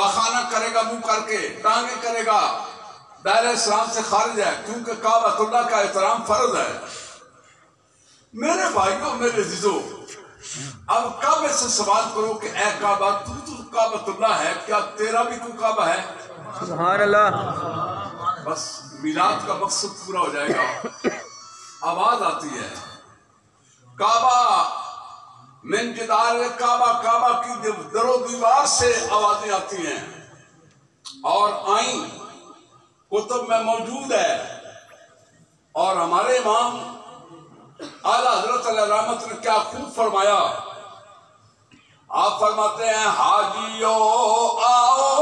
پاخانہ کرے گا منہ کر کے، ٹانگیں کرے گا، دائرہ اسلام سے خارج ہے، کیونکہ کعبۃ اللہ کا احترام فرض ہے۔ میرے بھائیوں، میرے عزیزوں، اب کعبے سے سوال کرو کہ اے کعبہ، تو کعبۃ اللہ ہے، کیا تیرا بھی کوئی کعبہ ہے؟ سبحان اللہ۔ بس میلاد کا مقصد پورا ہو جائے گا۔ آواز آتی ہے کعبہ من جدار کعبہ، کعبہ کی در و دیوار سے آوازیں آتی ہیں، اور آئیں کتب میں موجود ہے۔ اور ہمارے امام اعلیٰ حضرت علیہ رحمت نے کیا خوب فرمایا، آپ فرماتے ہیں حاجیو آؤ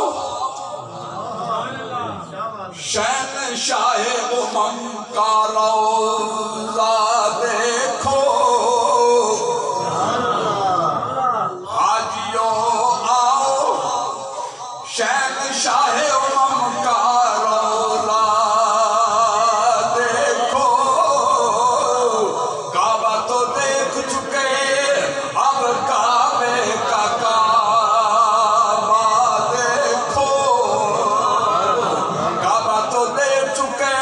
شہنشاہ امم کا روضہ دیکھو، حاجیو آؤ شہنشاہ امم کا روضہ دیکھو، کعبہ تو دیکھ چکے اب کعبے کا کعبہ دیکھو، کعبہ تو دیکھ چکے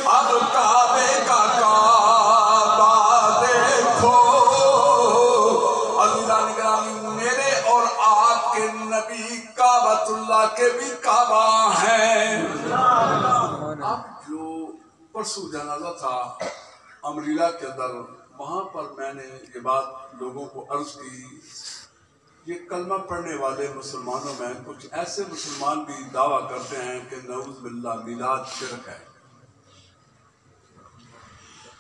اب کعبے کا کعبہ دیکھو۔ عزیزان گرامی، میرے اور آپ کے نبی کعبۃ اللہ کے بھی کعبہ ہیں۔ اب جو پرسوں جنازہ تھا امریلا کے اندر، وہاں پر میں نے یہ بات لوگوں کو عرض کی، یہ کلمہ پڑھنے والے مسلمانوں میں کچھ ایسے مسلمان بھی دعویٰ کرتے ہیں کہ نعوذ باللہ میلاد شرک ہے۔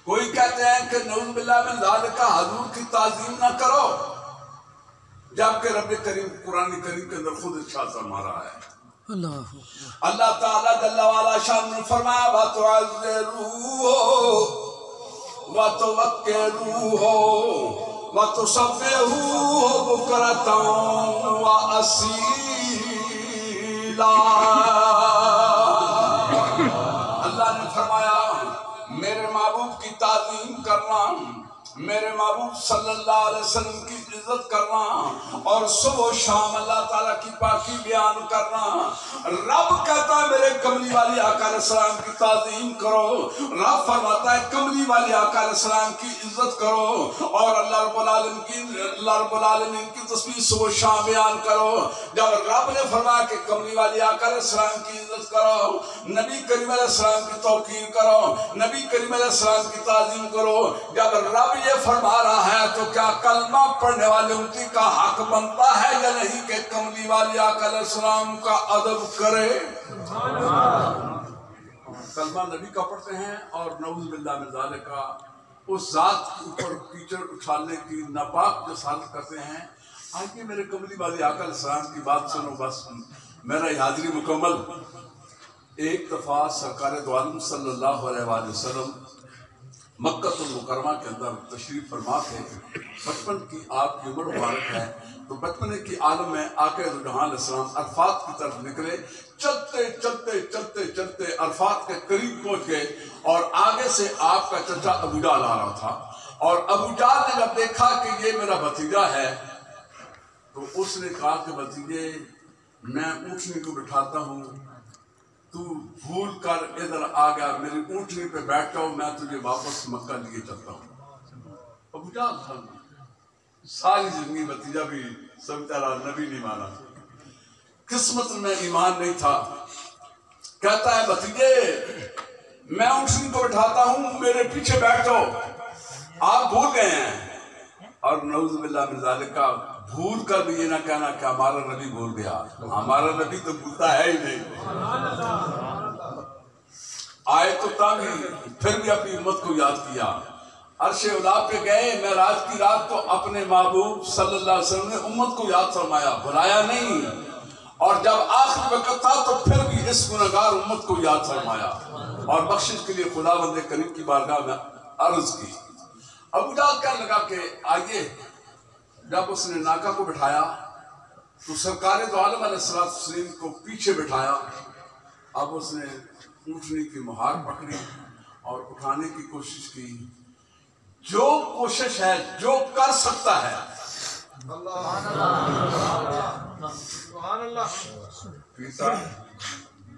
کوئی کہتے ہیں کہ نعوذ باللہ من ذالک، حضور کی تعظیم نہ کرو، جبکہ رب کریم قرآن کریم کے اندر خود ارشاد فرما رہا ہے۔ اللہ تعالیٰ جل وعلا شان نے فرمایا وَتُعَذِّرُوهُ وَتُوَقِّرُوهُ وَتُسَبِّحُوهُ بُكْرَةً وَأَصِيلًا۔ اللہ نے فرمایا میرے محبوب کی تعظیم کرنا، میرے محبوب صلی اللہ علیہ وسلم کی عزت کرنا، اور صبح و شام اللہ تعالیٰ کی پاکی بیان کرنا۔ رب کہتا ہے میرے کملی والی آقا علیہ السلام کی تعظیم کرو، رب فرماتا ہے کملی والی آقا علیہ السلام کی عزت کرو، اور اللہ رب العالمین کی تسبیح صبح و شام بیان کرو۔ جب رب نے فرمایا کہ کملی والی آقا علیہ السلام کی عزت کرو، نبی کریم علیہ السلام کی توقیر کرو، نبی کریم علیہ السلام کی تعظیم کرو، جب رب یہ فرما رہا ہے تو کیا کلمہ پڑھنے والے امتی کا حق بنتا ہے یا نہیں کہ کملی والی آقا علیہ السلام کا ادب کرے؟ کلمہ نبی کا پڑھتے ہیں اور نعوذ باللہ من ذالک اس ذات کے اوپر کیچڑ اچھالنے کی ناپاک جسارت کرتے ہیں۔ آئیے میرے کملی والی آقا علیہ السلام کی بات سنو، بس میرا حاضری مکمل۔ ایک دفعہ سرکار دو عالم صلی اللہ علیہ وآلہ وسلم مکہ المکرمہ کے اندر تشریف فرما تھے۔ بچپن کی آپ کی عمر مبارک ہے، تو بچپنے کی عالم میں آقا دو جہاں علیہ السلام عرفات کی طرف نکلے، چلتے چلتے چلتے چلتے عرفات کے قریب پہنچ گئے، اور آگے سے آپ کا چچا ابو جہل آ رہا تھا، اور ابو جہل نے جب دیکھا کہ یہ میرا بھتیجا ہے تو اس نے کہا کہ بھتیجے میں اونٹنی کو بٹھاتا ہوں، تو بھول کر ادھر آ گیا، میری اونٹنی پہ بیٹھ جاؤ، میں تجھے واپس مکہ لیے چلتا ہوں۔ ابو جہل ساری زندگی بھتیجا بھی سمجھتا رہا، نبی نہیں مانا، قسمت میں ایمان نہیں تھا۔ کہتا ہے بھتیجے میں اونٹنی کو بٹھاتا ہوں، میرے پیچھے بیٹھ جاؤ، آپ بھول گئے ہیں۔ اور نعوذ باللہ من ذالک، بھول کر بھی یہ نہ کہنا کہ ہمارا نبی بھول گیا، ہمارا نبی تو بھولتا ہے ہی نہیں۔ آئے تو تاہی پھر بھی اپنی امت کو یاد کیا، عرش اولا پہ گئے، معراج کی رات تو اپنے محبوب صلی اللہ علیہ وسلم نے امت کو یاد فرمایا، بھلایا نہیں، اور جب آخری وقت تھا تو پھر بھی اس گنہگار امت کو یاد فرمایا، اور بخشش کے لیے خداوند کریم کی بارگاہ میں عرض کی۔ ابو جہل کہنے لگا کہ آئیے، جب اس نے ناکہ کو بٹھایا تو سرکار دو عالم علیہ السلام کو پیچھے بٹھایا، اب اس نے اونٹنی کی مہار پکڑی اور اٹھانے کی کوشش کی۔ جو کوشش ہے، جو کر سکتا ہے،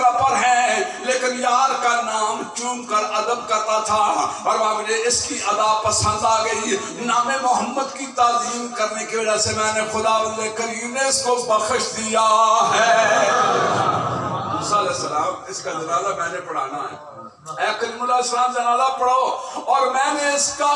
جگہ پر ہیں لیکن یار کا نام چوم کر ادب کرتا تھا، اور مجھے اس کی ادا پسند آ گئی، نام محمد کی تعظیم کرنے کی وجہ سے میں نے خداوند کریم نے اس کو بخش دیا ہے۔ موسیٰ علیہ السلام اس کا جنازہ میں نے پڑھانا ہے، اے کریم اللہ السلام جنازہ پڑھو، اور میں نے اس کا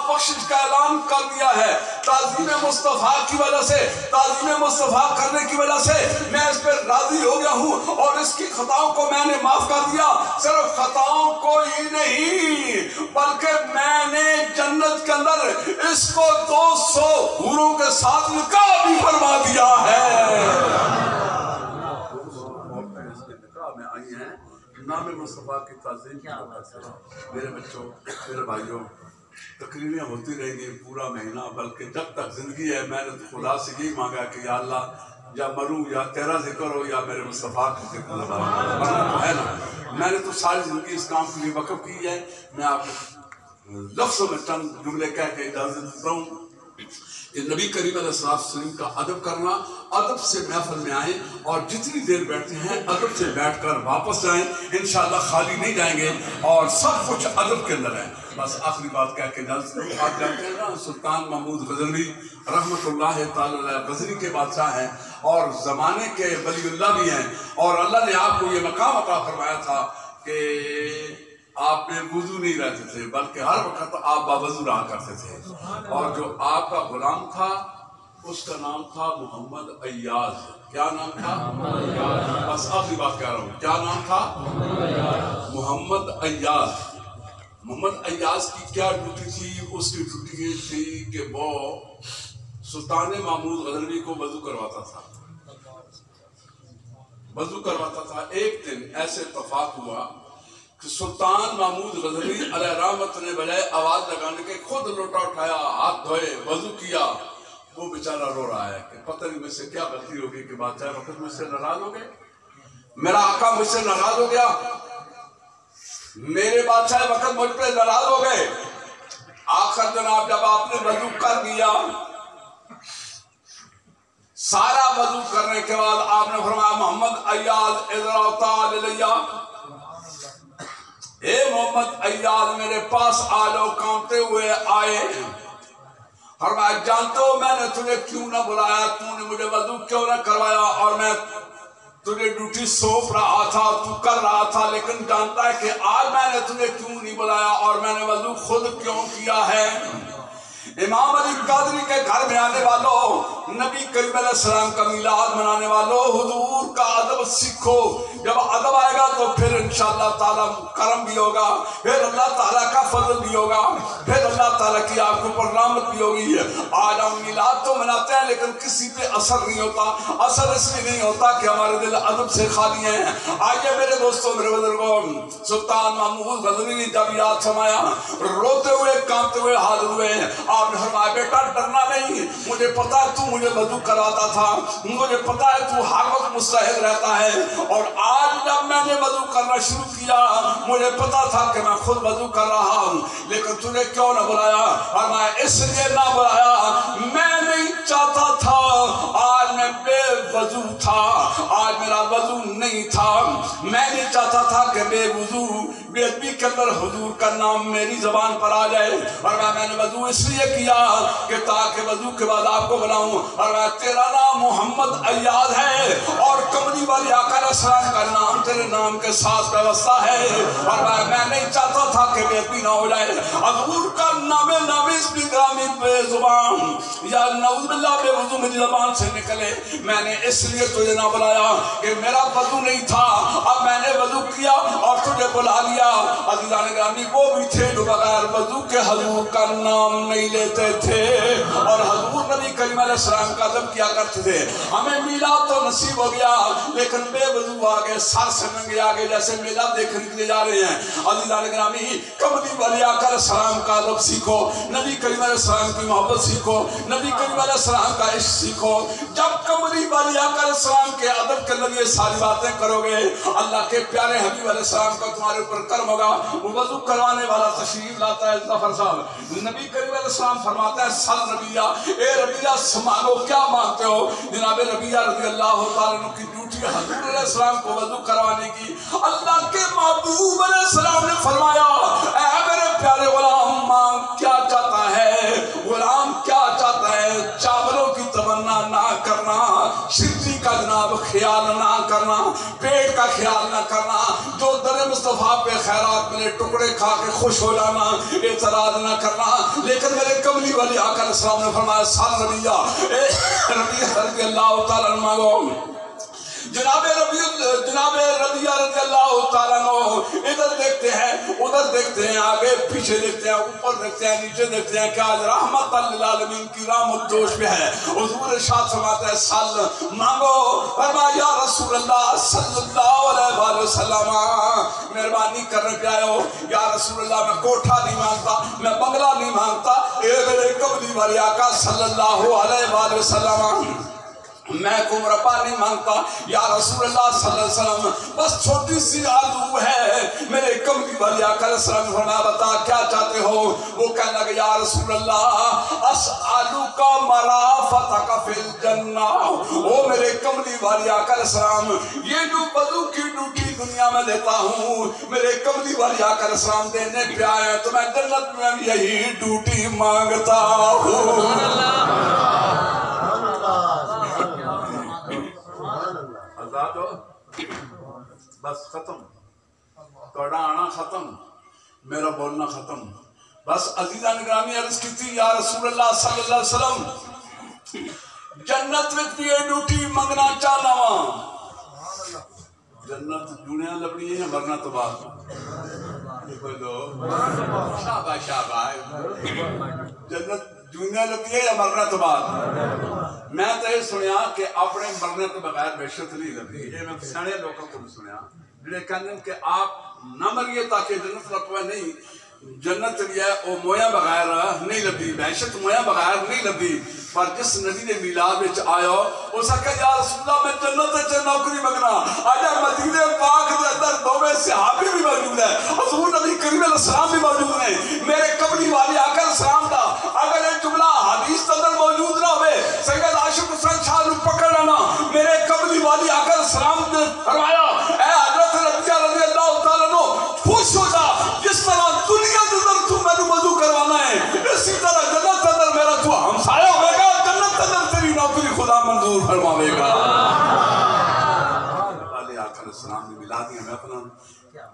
بخشش کا اعلان کر دیا ہے۔ تعظیم مصطفیٰ کی وجہ سے، تعظیم مصطفیٰ کرنے کی وجہ سے میں اس پر راضی ہو گیا ہوں، اور اس کی خطاؤں کو میں نے معاف کر دیا۔ صرف خطاؤں کو ہی نہیں بلکہ میں نے جنت کے اندر اس کو 200 حوروں کے ساتھ نکاح بھی فرما دیا ہے۔ میں آئی ہیں نام مصطفیٰ کی تعظیم کی وجہ سے۔ میرے بچوں، میرے بھائیوں، تقریریں ہوتی رہیں گی پورا مہینہ، بلکہ جب تک زندگی ہے میں نے خدا سے یہی مانگا کہ یا اللہ یا مروں یا تیرا ذکر ہو یا میرے مصطفیٰ کا ذکر ہو، ورنہ تو ہے نا۔ میں نے تو ساری زندگی اس کام کے لیے وقف کی ہے۔ میں آپ لفظوں میں چند جملے کہہ کے اجازت دیتا ہوں کہ نبی کریم علیہ السلام کا ادب کرنا، ادب سے محفل میں آئیں، اور جتنی دیر بیٹھتے ہیں ادب سے بیٹھ کر واپس جائیں، انشاءاللہ خالی نہیں جائیں گے، اور سب کچھ ادب کے اندر ہے۔ بس آخری بات کہہ کے اجازت دوں، آپ جانتے ہیں نا سلطان محمود غزنوی رحمۃ اللہ تعالی علیہ غزنی کے بادشاہ ہیں، اور زمانے کے ولی اللہ بھی ہیں، اور اللہ نے آپ کو یہ مقام عطا فرمایا تھا کہ آپ بے وضو نہیں رہتے تھے، بلکہ ہر وقت آپ باوضو رہا کرتے تھے، اور جو آپ کا غلام تھا اس کا نام تھا محمد ایاز۔ کیا نام تھا؟ بس آخری بات کہہ رہا ہوں، کیا نام تھا؟ محمد ایاز۔ محمد ایاز کی کیا ڈیوٹی تھی؟ اس کی ڈیوٹی یہ تھی کہ وہ سلطان محمود غزنوی کو وضو کرواتا تھا، وضو کرواتا تھا۔ ایک دن ایسے اتفاق ہوا کہ سلطان محمود غزنوی علیہ رحمت نے بجائے آواز لگانے کے خود لوٹا اٹھایا، ہاتھ دھوئے، وضو کیا۔ وہ بیچارہ رو رہا ہے کہ پتہ نہیں مجھ سے کیا غلطی ہوگی کہ بادشاہ وقت مجھ سے ناراض ہو گئے، میرا آقا مجھ سے ناراض ہو گیا، میرے بادشاہ وقت مجھ پہ ناراض ہو گئے۔ آخر جناب جب آپ نے وضو کر دیا، سارا وضو کرنے کے بعد آپ نے فرمایا محمد ایاز ادھر تعال الیہ، اے محمد ایاز میرے پاس آ جاؤ۔ کانپتے ہوئے آئے، فرمایا جانتے ہو میں نے تجھے کیوں نہ بلایا، تو نے مجھے وضو کیوں نہ کروایا، اور میں تجھے ڈیوٹی سونپ رہا تھا، تو کر رہا تھا، لیکن جانتا ہے کہ آج میں نے تجھے کیوں نہیں بلایا اور میں نے وضو خود کیوں کیا ہے۔ امام علی قادری کے گھر میں آنے والوں، نبی کریم علیہ السلام کا میلاد منانے والوں، حضور کا ادب سیکھو۔ جب ادب آئے گا تو پھر انشاءاللہ تعالیٰ کرم بھی ہوگا، پھر اللہ تعالیٰ کا فضل بھی ہوگا، پھر اللہ تعالیٰ کی آپ کے اوپر رحمت بھی ہوگی۔ آج ہم میلاد تو مناتے ہیں لیکن کسی پہ اثر نہیں ہوتا۔ اثر اس لیے نہیں ہوتا کہ ہمارے دل ادب سے خالی ہیں۔ آئیے میرے دوستوں، میرے بزرگوں، سلطان محمود غزنوی نے جب یاد فرمایا، روتے ہوئے کانپتے ہوئے حاضر ہوئے، آپ نے فرمایا بیٹا ڈرنا نہیں، مجھے پتا ہے تو مجھے وضو کراتا تھا، مجھے پتا ہے تو ہر وقت مستعد رہتا ہے، اور آج جب میں نے وضو کرنا شروع کیا مجھے پتا تھا کہ میں خود وضو کر رہا ہوں، لیکن تجھے کیوں نہ بلایا؟ اور میں اس لیے نہ بلایا، میں نہیں چاہتا تھا، آج میں بے وضو تھا، آج میرا وضو نہیں تھا، میں نہیں چاہتا تھا کہ بے وضو بے ادبی کے اندر حضور کا نام میری زبان پر آ جائے، اور میں نے وضو اس لیے کیا کہ تاکہ وضو کے بعد آپ کو بلاؤں، اور تیرا نام محمد ایاز ہے، اور کملی والی آقا علیہ السلام کا نام تیرے نام کے ساتھ وابستہ ہے، اور میں نہیں چاہتا تھا کہ بے ادبی نہ ہو جائے، حضور کا نام نامیز بھی گرامی بے زبان یا نعوذ باللہ بے وضو میری زبان سے نکلے، میں نے اس لیے تجھے نہ بلایا کہ میرا وضو نہیں تھا، اب میں نے وضو کیا اور تجھے بلا لیا۔ عزیزان گرامی وہ بھی تھے جو بغیر وضو کے حضور کا نام نہیں لیتے تھے، اور حضور نبی کریم علیہ السلام کا ادب کیا کرتے تھے۔ ہمیں میلاد تو نصیب ہو گیا لیکن بے وضو آگے سر سے ننگے آگے جیسے میلاد دیکھنے کے لیے جا رہے ہیں۔ عزیزان گرامی کملی والی آقا علیہ السلام کا ادب سیکھو، نبی کریم علیہ السلام کی محبت سیکھو، نبی کریم علیہ السلام کا عشق سیکھو۔ جب کملی والی آقا علیہ السلام کے ادب کے اندر یہ ساری باتیں کرو گے، اللہ کے پیارے حبیب علیہ السلام کا تمہارے اوپر کرم ہوگا۔ وہ وضو کروانے والا تشریف لاتا ہے ظفر صاحب، نبی کریم علیہ السلام فرماتا ہے سل ربیہ، اے ربیہ مانگو کیا مانگتے ہو؟ جناب ربیہ رضی اللہ تعالیٰ عنہ کی ڈیوٹی حضور علیہ علیہ السلام کو وضو کروانے کی، اللہ کے محبوب علیہ السلام نے فرمایا اے میرے پیارے غلام مانگ کیا چاہتا ہے؟ غلام کیا چاہتا ہے؟ چاولوں کی تمنا نہ کرنا، شرکی کا جناب خیال نہ کرنا، پیٹ کا خیال نہ کرنا، جو در مصطفیٰ پہ خیرات ملے ٹکڑے کھا کے خوش ہو جانا، اعتراض نہ کرنا۔ لیکن میرے کملی والی آقا علیہ السلام نے فرمایا سال ربیہ رضی اللہ تعالیٰ عنہ مانگو۔ جناب ربیہ رضی اللہ تعالیٰ عنہ ادھر دیکھتے ہیں ادھر دیکھتے ہیں، آگے پیچھے دیکھتے ہیں، اوپر دیکھتے ہیں، نیچے دیکھتے ہیں کہ آج رحمت للعالمین کی رحمت جوش میں ہے۔ حضور ارشاد فرماتا ہے سال مانگو۔ فرمایا یا رسول اللہ صلی اللہ علیہ وآلہ وسلم مہربانی کرنے پہ آئے ہو، یا رسول اللہ میں کوٹھا نہیں مانگتا، میں بنگلہ نہیں مانگتا، اے میرے کملی والے آقا صلی اللہ علیہ وآلہ وسلم میں کو مربع نہیں مانگتا، یا رسول اللہ صلی اللہ علیہ وسلم بس چھوٹی سی آلو ہے۔ میرے کملی والی آقا علیہ السلام نے فرمایا بتا کیا چاہتے ہو؟ وہ کہنے لگے یا رسول اللہ اسألوک مرافتک فی الجنہ۔ او میرے کملی والی آقا علیہ السلام یہ جو وضو کی ڈیوٹی دنیا میں دیتا ہوں میرے کملی والی آقا علیہ السلام دینے پہ آئے تو میں جنت میں یہی ڈیوٹی مانگتا ہوں۔ بس ختم، توڑا آنا ختم، میرا بولنا ختم۔ بس عزیزہ نگرامی عرض کی تھی یا رسول اللہ صلی اللہ علیہ وسلم جنت میں یہ ڈیوٹی منگنا چاہنا وہاں جنت دنیا لبنی ہے یا مرنا تو بات شاباش شاباش جنت دنیا لبنی ہے یا مرنا تو بات۔ میں تو یہ سنیا کہ اپنے مرنے تو بغیر بہشت نہیں لبنی، یہ میں سیانے لوگوں کو سنیا جنہیں کہنے ہیں کہ آپ نہ مریے تاکہ جنت لبوے نہیں، جنت یہ او مویا بغیر نہیں لبی، بہشت مویا بغیر نہیں لبی۔ پر جس نبی نے میلاد وچ آیا اس نے کہا یا رسول اللہ میں جنت وچ نوکری منگنا۔ آجا مدینے پاک دے اندر دوویں صحابی بھی موجود ہیں، حضور نبی کریم علیہ السلام بھی موجود ہیں، میرے کملی والی آقا علیہ السلام دا اگر یہ جملہ حدیث اندر موجود نہ ہوئے سید عاشق حسین شاہ نو پکڑ لینا۔ میرے کملی والی آقا علیہ السلام نے فرمایا اے حضرت ربیہ رضی اللہ تعالیٰ عنہ خوش ہو جا، جس طرح دنیا کے اندر تو میں نے وضو کروانا ہے اسی طرح جنت کے اندر میرا تو ہمسایہ ہوئے گا، جنت کے اندر تیری نوکری خدا منظور فرماوے گا۔ علیہ آقا علیہ السلام نے ملا دیا محفلوں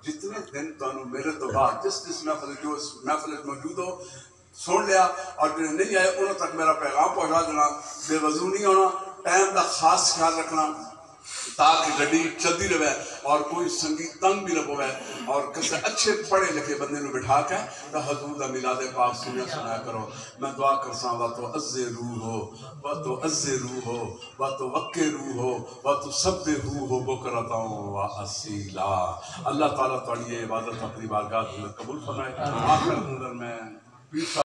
جتنے دن تو میرے تو بعد جس محفل جو اس محفل موجود ہو سن لیا اور جو نہیں آئے انہوں تک میرا پیغام پہنچا دینا، بے وضو نہیں ہونا، ٹائم کا خاص خیال رکھنا تاکہ گڈی چلتی رہے اور کوئی سنگیت تنگ بھی نہ ہوئے، اور کسے اچھے پڑھے لکھے بندے نے بٹھا کے تو حضور دا میلاد پاک سنایا کرو۔ میں دعا کرساں وا تو عز روح ہو وا تو عز روح ہو وا تو وقع روح ہو وا تو سب روح ہو بکرتا و اصیلا۔ اللہ تعالیٰ تعالی عبادت اپنی بارگاہ میں قبول فرمائے۔ آخر اندر میں